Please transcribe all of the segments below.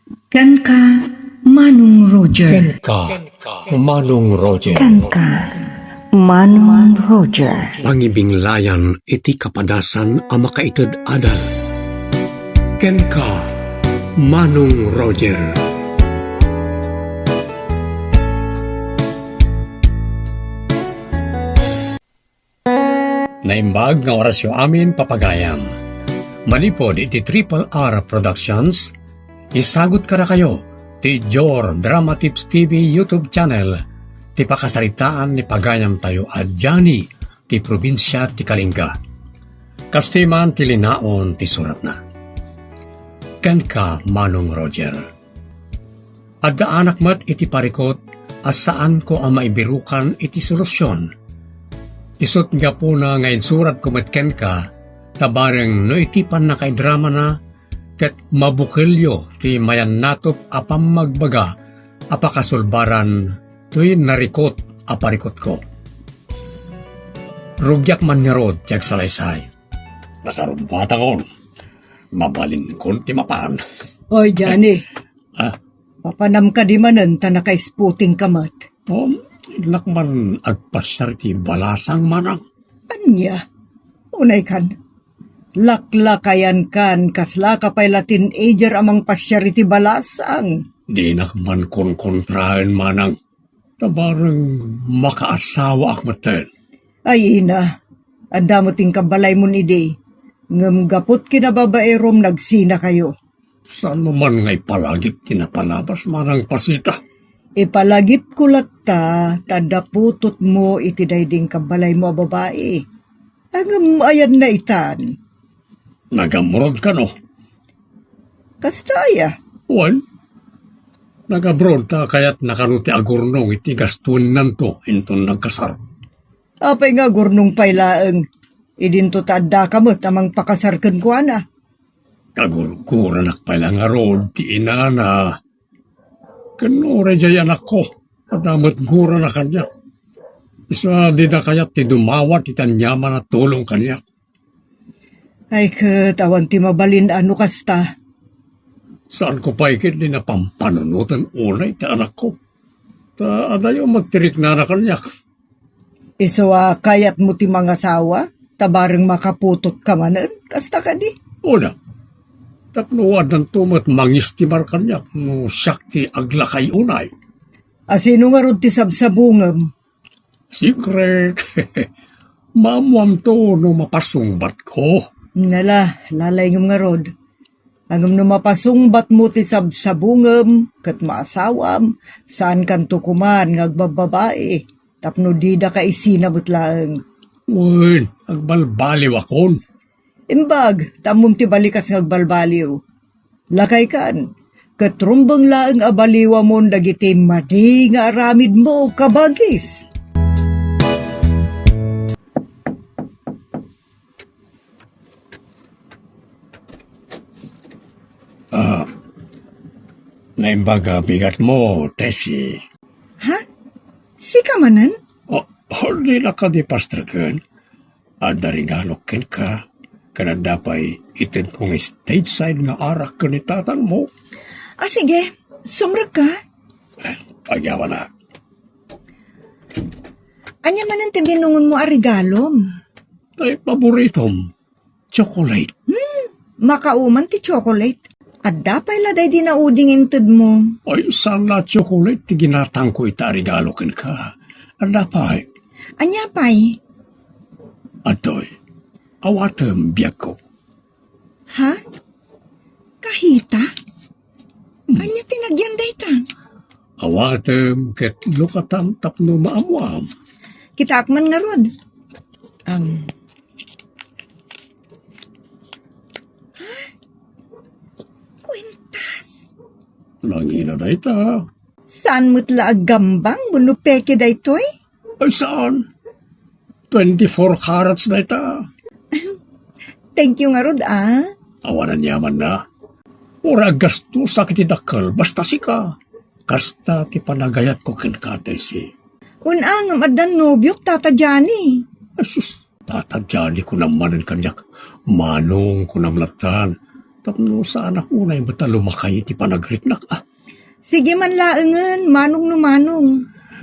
Kan ka, Manong Roger. Manong Roger. Kan ka, Manong Roger. Pangibinglayan iti kapadasan a makaited adan. Ken ka, Manong Roger. Naimbag nga orasyo amin papagayam. Manipod iti Triple R Productions. Isagot kara kayo ti Jor Drama Tips TV YouTube channel. Ti pakasaritaan ni pagayam tayo at Johnny ti probinsya ti Kalinga. Kastiman ti linaon ti surat na. Ken ka, Manong Roger. Adda anak mat iti parikot as saan ko ang maibirukan iti solusyon. Isot nga po na ngayon surat ko met ken ka, tabareng no itipan na kay drama na, ket mabukilyo ti mayan natop apam magbaga, apakasulbaran tuy narikot aparikot ko. Rugyak man ni Rod tiag salaysay. Nakarumpat akon, mabalin kon ti mapaan. Oy, Johnny. Ah? Papanam ka di manan ta nakaisputing kamat. Lakman agpasyar ti balasang manang. Anya? Unay kan. Laklakayan kan kasla ka pay Latin ager amang pasyariti balasang. Di nakman kon kontrahen manang. Tabarang makaasawa akmaten. Ay ina, adamo ting kabalay mo ni day. Ngamgapot kinababaerom nagsina kayo. Saan mo man ngay palagip tinapalabas manang pasita? Ipalagip ko latta, tadaputot mo iti dayding kabalay mo babae. Agam ayan na itan. Nagamrod ka no? Kastaya. Well, nagabroad ta kaya't nakanuti agurnong iti gastuin nanto inton nagkasar. Apay nga gurnong pailaeng. Idinto tadda kamot amang pakasarken ko ana. Kagurgura nakpala nga rod ti inana. Kanore jay anak ko. Padamat gura na kanya. Isa di na kaya't ti dumawat itanyaman na tulong kanya. Ay katawan ti mabalin ano kasta. Saan ko pa ikit din na pampanunutan unay ti anak ko. Ta adayo magtirik na kanya. Iswa kayat mo ti mga sawa, tabareng makaputot ka manan, kasta ka di. Una, tapnuwad ng tumat mangistimar kanya no sakti aglakay unay. Asino nga rod ti sabsabungam? Secret. Mamuam to no mapasungbat ko. Nala, lalay ngam nga rod. Angam no mapasungbat mo ti sabsabungam, kat maasawam, saan kan tukuman ngagbababae, tapno di da ka isinabot laeng. Uy, agbalbaliw akon. Imbag, tamom ti balikas ngagbalbaliw. Lakay kan, katrumbang laeng abaliwa mo dagiti madi nga aramid mo kabagis. Naimbaga bigat mo, Tessie. Ha? Sika manan? Hindi na ka di pastragan. Ada ringalokin ka. Kanadapay itin kong stage side nga arak ka ni tatang mo. Sige, sumrag ka. Pagyawa na. Anya manan ti binungon mo a regalom? Tay paboritom. Chocolate. Makauman ti chocolate. At dapay laday di nauding inted mo. Ay, sana chocolate ti ginatang ko ita regalokin ka. Adapay. Anya pay? Atoy. Awatem biyak ko. Ha? Kahita? Anya tinagyan daytan? Awatem ket lukatam tapno maamuam. Kitaakman nga rod. Kwintas. Langina na ita. Saan mo't laagambang bunupeke daytoy? Ay saan? 24 carats na ita. Thank you nga rod Awanan yaman na. Ura gasto sakit idakal basta sika. Kasta ti panagayat ko kinkatay si. Unang amadan nobyok tata Johnny. Asus, tatadjani ko naman ang kanyak. Manong ko namlatan. Tapno sa anak unay bata lumakay iti panagriknak Sige man laengen, manong no manong.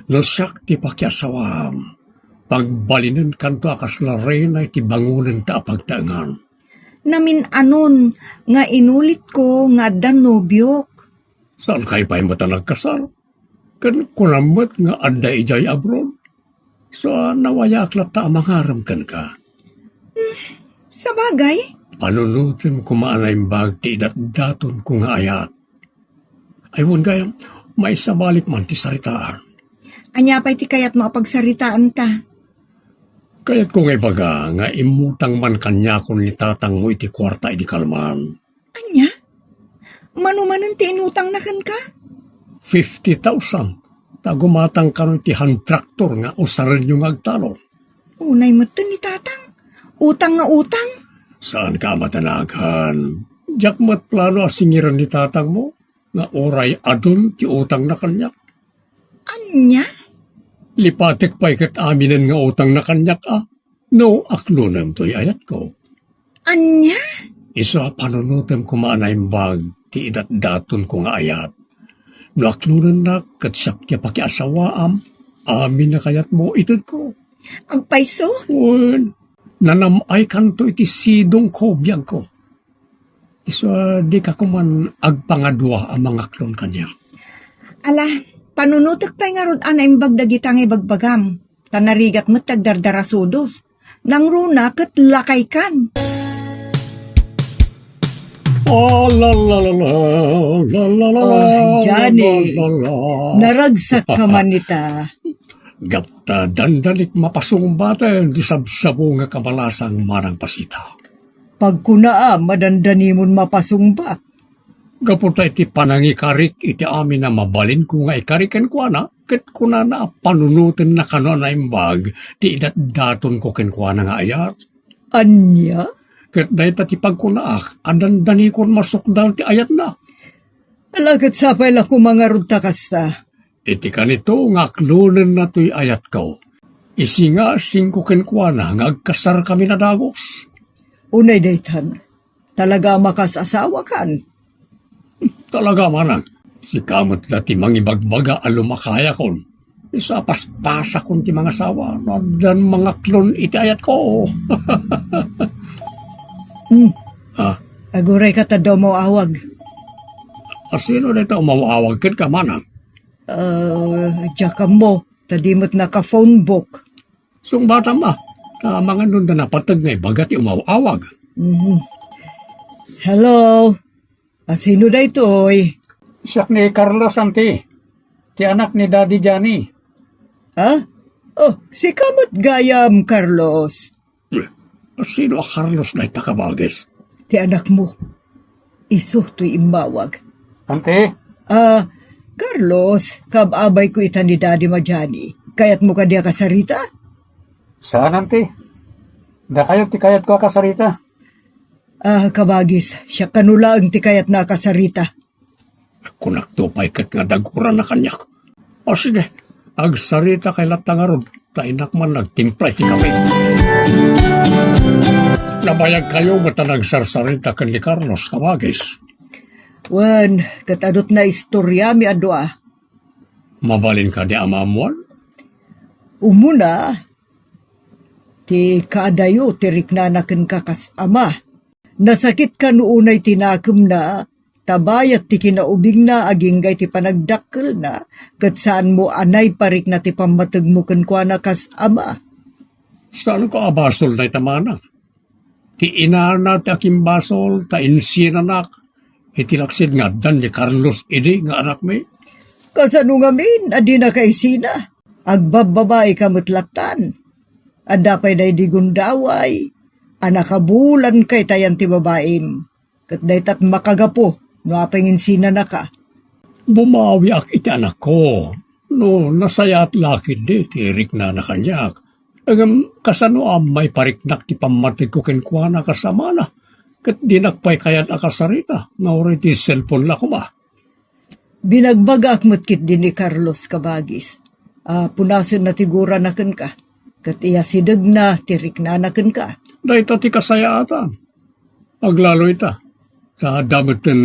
No siyak ti pakyasawam. Pagbalinan kanto akas laray na iti bangunan ta pagtaangan. Namin anon, nga inulit ko nga dan nobyok. Saan kayo pa yung bata nagkasal? Kan kunamot nga anda ijay abroad. So nawayak lata mangaram kan ka. Sa bagay, Panunutin kumaanay bag ti daton ko nga ayat. Ayun gayam, may sabalik man ti saritaan. anya pa'y ti kayat mapagsaritaan ta. Kaya't kung ay baga, nga imutang man kanya kung nitatang mo iti kwarta iti kalman. Anya? Manumanan ti inutang na kan ka? 50,000. Tagumatang kano iti hand traktor nga usaran yung agtalon. Unay mo to ni tatang. Utang nga utang. Saan ka matanagan? Diyak mat plano asingiran ni tatang mo, nga oray adun ti utang na kanyak. Anya? Lipatik pa ikat aminin nga utang na kanyak No, aklunan to'y ayat ko. Anya? Isa panunutem kumaanay bag ti idat daton ko nga ayat. No aklunan na kat sakya pakiasawaam, amin na kayat mo itad ko. Agpaiso? Un, nanamay kanto iti sidong ko biyag ko. Isa di ka kuman agpangadwa ang mga klon kanya. Ala, panunutak pa'y nga rod anay bagdagitang ibagbagam. Tanarigat mo't tagdardarasudos. Nang runa kat lakay kan. Oh, la la la la la la la Oh, Johnny. la, la, la. Naragsak ka man nita. Gapta dandalik mapasong bata di sabsabo nga kabalasang marang pasita. Pagkunaa, madandanimon mapasungbat. Gaputa iti panangikarik iti amin na mabalin ko nga ikariken ko na, ket kuna na panunutin na kano na imbag, ti daton ko kenkwana nga ayat. Anya? Ket dahi ti pagkunaak, adandani kon masukdal ti ayat na. Alagat sapay la ko mga rudta kasta. Iti kanito nga klunen na to'y ayat ko. Isi nga singko kenkwana nga agkasar kami na dagos. Unay daytan, talaga makasasawa kan. Talaga manang, si kamot na ti mangibagbaga alumakaya kon. Isa paspasa kon ti mga sawa, no, dan mga klon iti ayat ko. Aguray ka ta daw mo awag. Asino na ito umawawag ka manang? Diyan mo, tadimot na ka phone book. Sung bata ma, mga nun na napatag na ibagat umawawag. Hello? Sino da ito'y? Siya ni Carlos Anti, ti anak ni Daddy Johnny. Ha? Oh, si kamot gayam, Carlos. Sino a Carlos na itakabagis? Ti anak mo. Iso to'y imawag. Anti, Carlos, kababay ko ita ni Daddy Majani. Kayat mo ka diya kasarita? saan Anti? Da kayo ti kayat ko kasarita. Kabagis, siya kanula ang tikayat na kasarita. Kunak to pa ikat nga daguran na kanyak. O sige, agsarita kay latangarod, tainak man nagtimpla iti kami. Nabayag kayo bata nagsarsarita kan ni Carlos kabagis. Wan, katadot na istorya mi adwa. Mabalin ka di amamuan? Umuna, ti kaadayo tirik na nakin kakas ama. Nasakit ka noonay tinakem na, tabayat ti kinaubing na aginggay ti panagdakkel na, kat saan mo anay parik na ti pamatag mo kenkwa na kas ama. Saan ko abasol na itamana? Ti inana ti aking basol, ta insinanak, itilaksid nga dan ni Carlos ini nga anak mi. Kasano ngamin, adi na kaisina, agbababae kamutlatan, adapay day di gundaway, anakabulan kay tayan ti babaim, kat daytat makagapo, no apengin sina na ka. Bumawi ak iti anak ko. No, nasaya at lakid di, tirik na nakanyak. Agam kasano may pariknak ti pamatig ko kenkwana kasama na. Kat dinakpay kayat akasarita, nauri ti cellphone la ko ba? Binagbagak matkit din ni Carlos kabagis. Punasin na tigura na ken ka. Kat iya sidag na, tirik na ken ka. Dahil ti kasayaatan. Aglalo ita. Sa damitan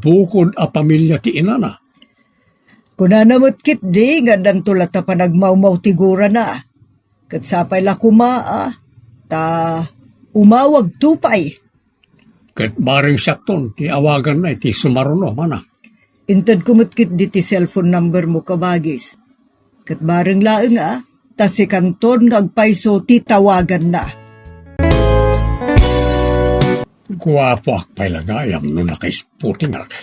bukod a pamilya ti inana. Kunanamot kit di nga dantulat na panagmaumaw tigura na. Kat sapay la kumaa, ta umawag tupay. Ket baring sakton ti awagan na iti sumaruno mana. Intad kumutkit di ti cellphone number mo kabagis. Kat baring laeng ta si kanton nga agpaiso ti tawagan na. Guwapo akpay lagayam no nakaisputing ak.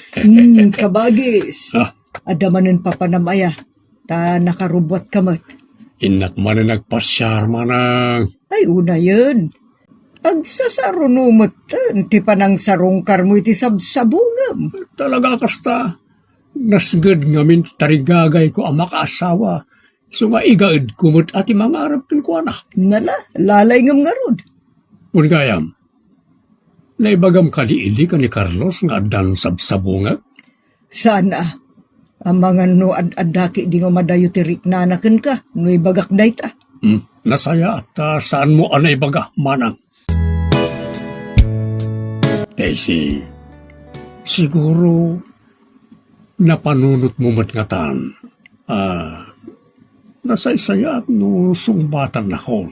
Kabagis. Ah, Adamanin pa panamaya. Ta nakarubot kamat. inak man na nagpasyar manang. Ay una yun. Agsasarunumatan ti panang sarungkar mo iti sabsabungam. Talaga kasta. Nasgad ngamin tarigagay ko ang makaasawa. So nga igaad kumot ati mga arap ko na. Nala, lalay ngam nga rod. Unigayam, naibagam kaliili ka ni Carlos nga adan sabsabunga. Sana. Ang mga no ad-adaki di nga madayo ti riknanakan ka. No ibagak dayta. Nasaya at saan mo anay baga manang. Tesi, siguro napanunot mo matngatan. Nasaysaya at no sungbatan ako.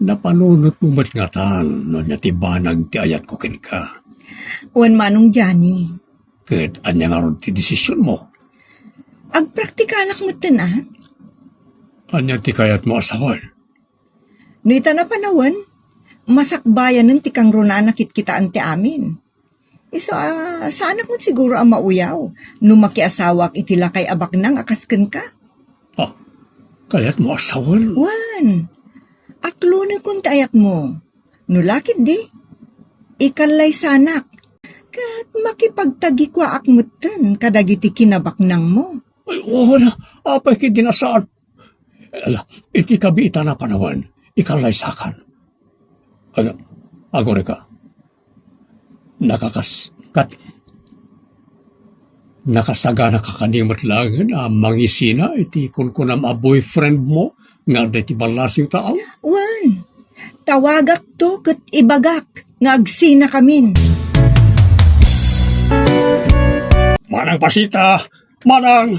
Napanunot mo matngatan no natibanag ti ayat ko kinika. Uwan manong Johnny. Ket anya nga ron ti desisyon mo. Ag praktikalak mo tanan. Anya ti kayat mo asawan. No ita na panawan, masakbayan ng tikang runa nakit kitaan ti amin. Iso, saanak mo siguro ang mauyaw. No makiasawak itila kay abak nang akasken ka. Kayat mo asawan. Wan, aklo na kung tayat mo. No lakit di. Ikalay sanak. Kat makipagtagi kwa akmutan kadagiti kinabak nang mo. Ay, wala. Apay ki dinasaan. Ala, iti kabita na panawan. Ikalay sakan. Agore ka. Nakasagana ka kanimot lang na mangisina iti kunkunam a boyfriend mo nga iti balasing tao. Wan, tawagak to kat ibagak nga agsina kamin. Manang pasita! Manang!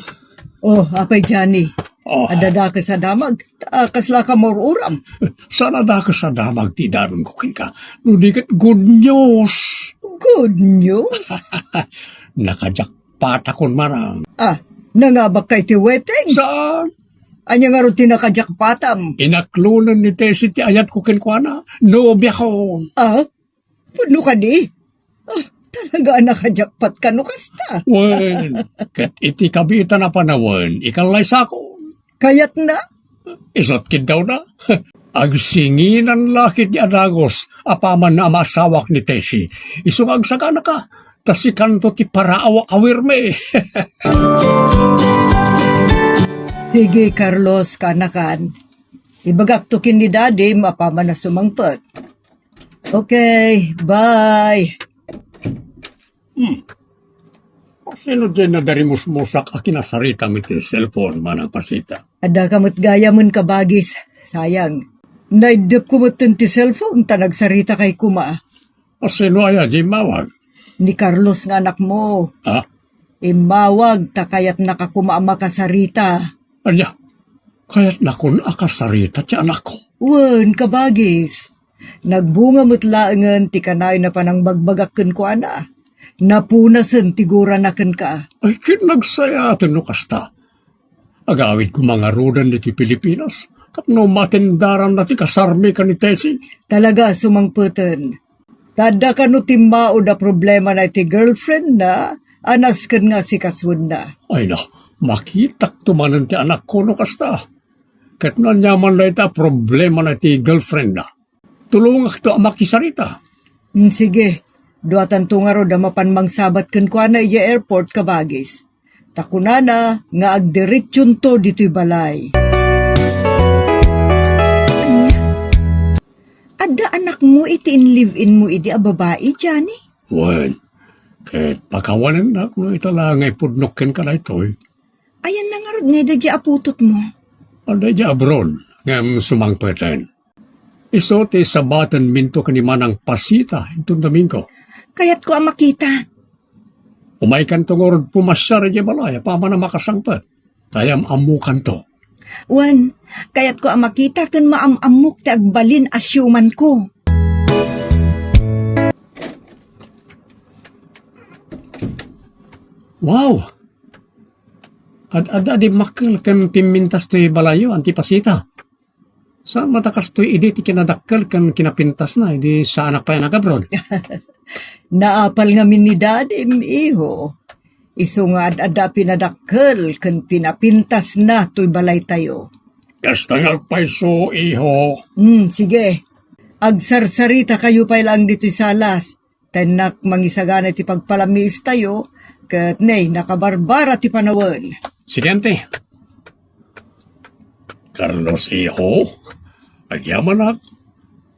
Oh, apay Johnny. Oh, Adada ka sa damag. Kasla ka moruram. sana da ka sa damag ti daron kukin ka. Nudikat good news! Good news. Nakajakpat akon manang. Nangabak kay ti weteng. Saan? Anya nga ro tinakajakpatam. Inaklunan ni Tessie ti ayat kukin ko na. Nobya ko. Puno ka di? Talaga nakajakpat ka no kasta. Wen, kat iti kabita na panawan, ikalay sako. Kayat na? Isot kid daw na. Agsinginan lakit ni Adagos, apaman na amasawak ni Tessie. Isungag sagana ka, tas si kanto ti paraaw awirme. Sige, Carlos, kanakan. Ibagaktukin ni Daddy, mapaman na sumangpot. Okay, bye. Sino dyan na darimus-musak akinasarita mit cellphone manang pasita? Ada kamot gaya mun kabagis. Sayang. Naidip kumutin ti cellphone, tanagsarita kay kuma. Sino aya di mawag? Ni Carlos nga anak mo. Imawag, takayat nakakuma makasarita. Anya, kaya't nakon akasarita ti anak ko. Wen, kabagis. Nagbunga mutlaangan ti kanay na panang bagbagakken ko ana. Napunasan tigura na ken ka. Ay, kinagsaya atin no kasta. Agawid ko mga rudan ni ti Pilipinas. Kapno matindaran na ti kasarmi ka ni Tessie. Talaga sumangputan. Tada ka no timao da problema na ti girlfriend na, anas ken nga si kaswon na. Ay na, makitak tumanan ti anak ko no kasta. Kat nanyaman na ita problema na ti girlfriend na. Tulungak to ang makisarita. Sige, duatan tungaro da mapanmang sabat ken kwa na iya airport kabagis. Takunana nga agdiretsyon to dito'y balay. Ada anak mo iti in live-in mo iti a babae, Johnny? Wen, ket pakawanan na kung italangay pudnokken ka na ito'y. Ayan na nga rod nga dadya aputot mo. Anday di abron, ngam sumangpeten. Iso ti sabatan minto kanimanang pasita, itong daming ko. Kaya't ko ang makita. Umay kan tungorod pumasyar di balaya, pama na makasangpat. Tayam amukan to. Wan, kayat ko ang makita kan maamamok ti agbalin asyuman ko. Wow! Ad di makkel kan pimintas to'y balayo, antipasita. Saan matakas to'y idi ti kinadakkel kan kinapintas na, idi sa anak pa yan nagabroad. Naapal nga min ni dadim, iho. Iso nga ad-ada pinadakkel kan pinapintas na to'y balay tayo. Kasta ngagpaiso, iho. Sige. Agsarsarita kayo pa lang dito'y salas. Tanak mangisagana ti pagpalamis tayo, kat nay nakabarbara ti panawan. Sidente. Carlos, iho. Agyaman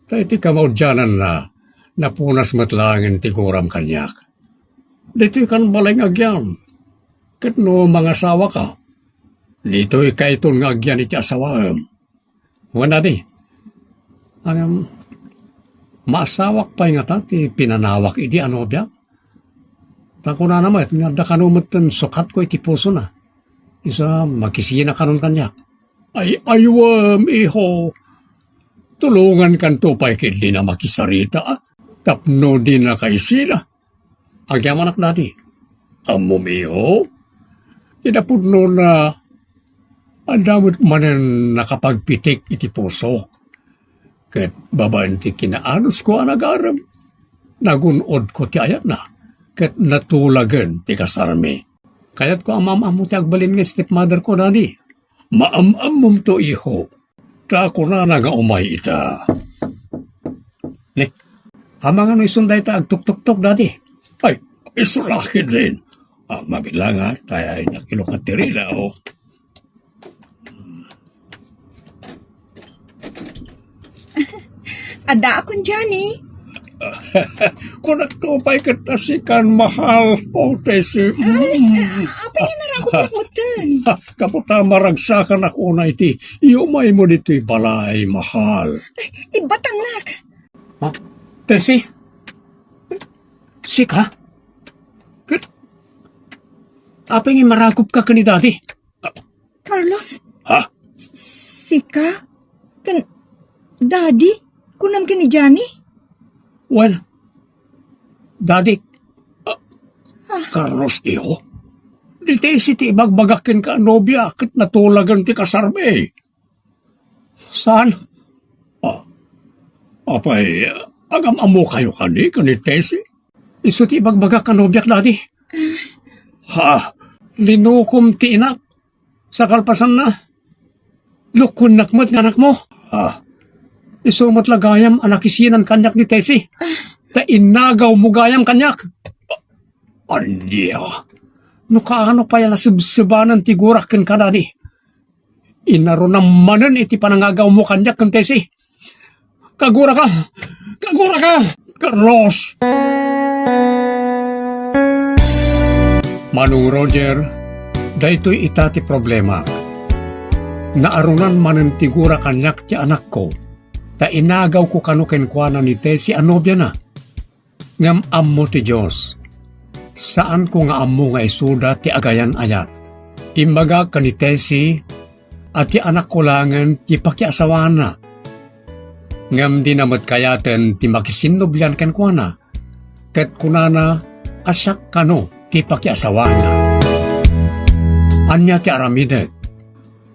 tayo ti kamaudyanan na napunas matlangin ti kuram kanyak. Dito'y kan balay agyam. Kat no mga asawa ka. Dito'y kaiton nga agyan iti asawam. Wala di. Maasawak pa nga ta ti pinanawak iti ano biya. Tako na naman, nga da kanumatan sukat ko iti puso na. Isa makisiya na kanon kanyak. Ay ayawam, iho. Tulungan kan to pa ikidli na makisarita. Tapno din na kay sila. Agyaman ak dati. Amumiho. Tinapudno na adamot manan nakapagpitik iti puso. Ket babaan ti kinaanos ko anagaram. Nagunod ko ti ayat na. Ket natulagan ti kasarmi. Kayat ko amam mo ti agbalin nga stepmother ko dadi. Maamamom to iho. Ta ako na nga umay ita. Ne, amang ano isunday ta agtuk-tuk-tuk dadi. Ay, isulakid rin. Mabilang ha, tayo ay nakilukat ti rila o. Ada akong Johnny. Kung nagtupay katasikan mahal o tesi. Apa yan na ako magmutan? Kaputa maragsakan ako na iti. Iumay mo dito'y balay mahal. Ibatang nak. Tesi? Sika? Apeng marakop ka ni dati? Carlos, Ha? sika? Daddy? Kunam ka ni Johnny? Well, Daddy, Carlos iyo, di tayo si ti ibagbagakin ka nobya kit natulagan ti kasarbe. Saan? Apay, agam-amo kayo kani Tesi? Iso ti ibagbagak ka nobya, Daddy? Linukom ti inak, sa kalpasan na. Lukun nakmat nga anak mo. Isumat lagayam anak isinan kanyak ni Tesi. Ta inagaw mo gayam kanyak. Andiya. No kaano pa yan nasibsibanan ti gurak ken kanani. Inaro namanan iti panangagaw mo kanyak ken Tesi. Kagura ka! Kagura ka! Carlos! Manong Roger, daytoy itati problema. Naarunan manan ti gura kanyak ti anak ko. Ta inagaw ko kanuken kuana ni Tesi anobya na. Ngam ammo ti Diyos. Saan ko nga ammo nga isuda ti agayan ayat. Imbaga ka ni Tesi at ti anak ko langan ti pakiasawan na. Ngam di namat kayaten ti makisinobyan ken kuana. Ket kunana asyak kano ti pakiasawan na. Anya ti aramidek.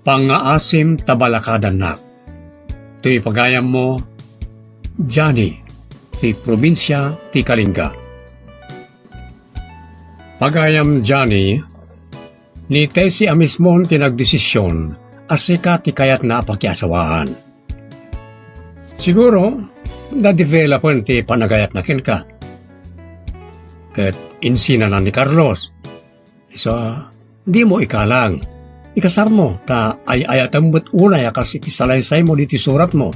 Pangaasim tabalakadan na. Ito'y pagayam mo, Johnny, ti probinsya ti Kalinga. Pagayam Johnny, ni Tesi amismon ti nagdesisyon asika ti kayat na pakiasawaan. Siguro, na-developan ti panagayat na ka. Kat insina na ni Carlos. So, di mo ikalang. Ikasar mo, ta ay-ayatan mo't unay akas iti salaysay mo diti surat mo.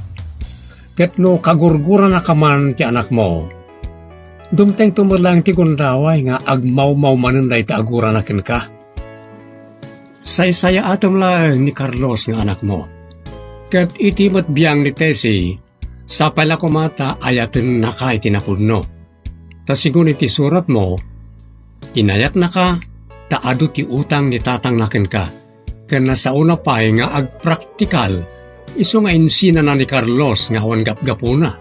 Ket no kagurgura na kaman ti anak mo. Dumteng tumurlang ti kundaway nga agmaw-maw manunday ti agura na ken ka. Say-saya atom lang ni Carlos nga anak mo. Ket iti mo't biyang ni Tesi, sa pala kumata ayaten na ka iti napudno. Ta sigun iti surat mo, Inayat na ka, taado ti utang ni tatang nakin ka. Kana sa una pa nga agpraktikal, iso nga insina na ni Carlos nga awan gapgapuna.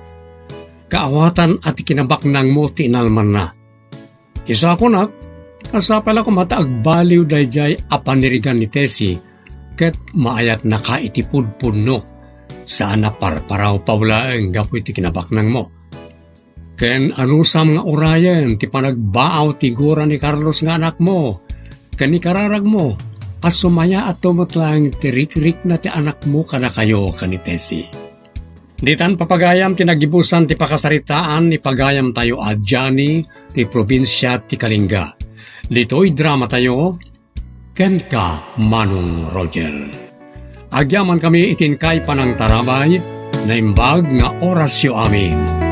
Kaawatan at kinabaknang mo ti inalman na. Isa ako nak, asa pala ko mataag-baliw dayjay apanirigan ni Tessie, ket maayat na ka itipudpunno. Saan na parparaw pawlaeng gapu iti kinabaknang mo. Ken anusam nga urayan ti panagbaaw ti gura ni Carlos nga anak mo. Ken ikararag mo, asumaya at tumutlang ti rik-rik na ti anak mo kana kayo kani Tessie. Ditan papagayam ti nagibusan ti pakasaritaan ni pagayam tayo adyani ti probinsya ti Kalinga. Dito'y drama tayo, ken ka Manong Roger. Agyaman kami itinkay panang tarabay na imbag nga orasyo amin.